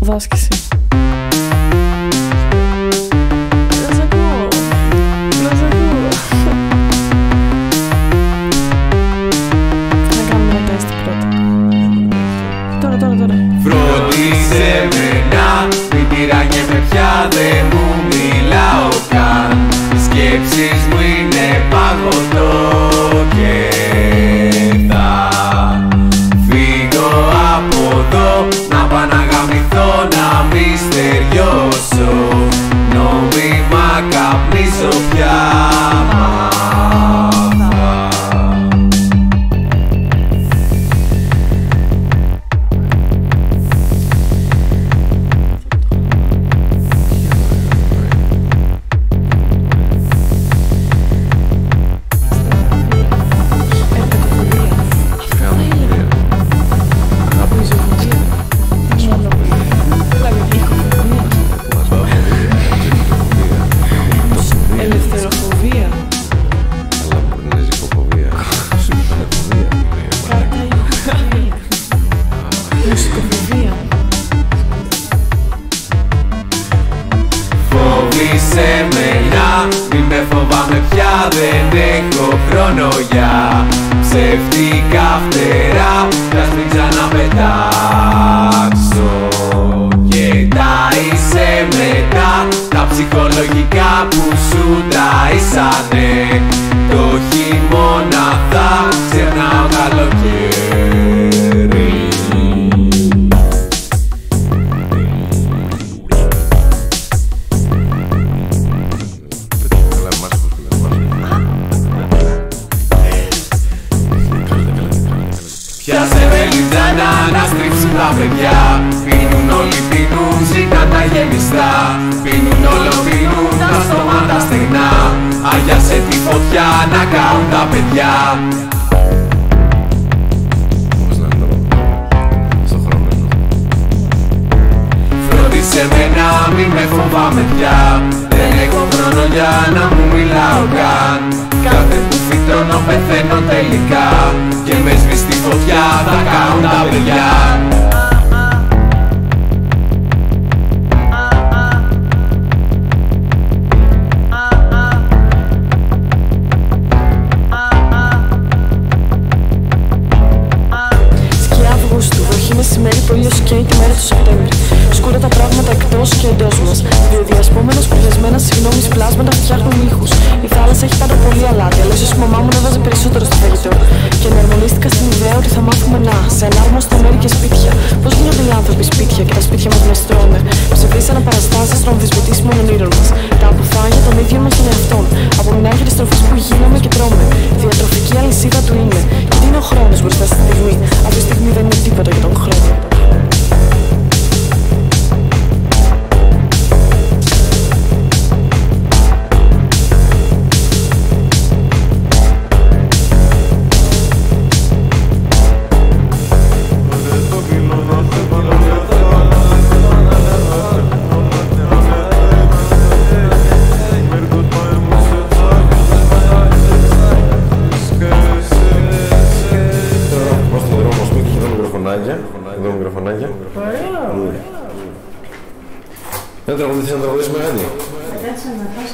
Ποδάσκηση. Φρόντισε με να μην τυραννιέμαι πια, δεν μου μιλάω καν. Οι σκέψεις μου είναι παγωτό και θα φύγω από εδώ, να πάω να γαμηθώ, να μη στεριώσω. Νόμιμα καπνίζω πια. Φοβήσέ με να μην με φοβάμαι πια, δεν έχω χρόνο για ψεύτικα φτερά. Θα μην ξαναπετάξω και ταΐσαι μετά τα ψυχολογικά που σου ταΐσανε. Το χειμώνα θα ξερνάω καλοκαίρι. Πιάσε βελιτζάνα να στρίψουν τα παιδιά. Πίνουν όλοι, πίνουν, ζητάν τα γεμιστά. Πίνουν όλο, πίνουν τα στόματα στεγνά. Αγιάσε τη φωτιά να καούν τα παιδιά. Φρόντισε με να μην με φοβάμαι πια, δεν έχω χρόνο για να μου μιλάω καν. Κάθε που φυτρώνω πεθαίνω τελικά και με σβήσει τη φωτιά θα καούν τα παιδιά. Σκιά Αυγούστου, βροχή μεσημέρι, πολύ σκέει τη μέρα του Σεπτέμβρη. Σκούρα τα πράγματα εκτός και εντός μας. Διαδιασπόμενα, σκουριασμένα, συγγνώμη, πλάσματα φτιάχνουν ήχους. Η θάλασσα έχει πάντα πολύ αλάτι, αλλά ίσως η μαμά μου να βάζει περισσότερο στο φαγητό. Και εναρμονίστηκα στην ιδέα ότι θα μάθουμε σε ενάρμοστα μέρη και σπίτια. Πώς γίνονται οι άνθρωποι σπίτια και τα σπίτια μας μας τρώνε. Ψευδείς αναπαραστάσεις των αμφισβητήσιμων ονείρων μας. Τα αποθάνια των ίδιων μας των εαυτών. Από μηνάχερες τροφές που γίναμε και τρώμε. Διατροφική αλυσίδα του είναι. Και τι είναι ο χρόνος μπροστά στη στιγμή. Αυτή τη στιγμή δεν είναι τίποτα για τον χρόνο. Εδώ μικροφωνάκια. Δεν τραγουδήσεις να τραγουδήσουμε κάτι. Κάτσε να πας.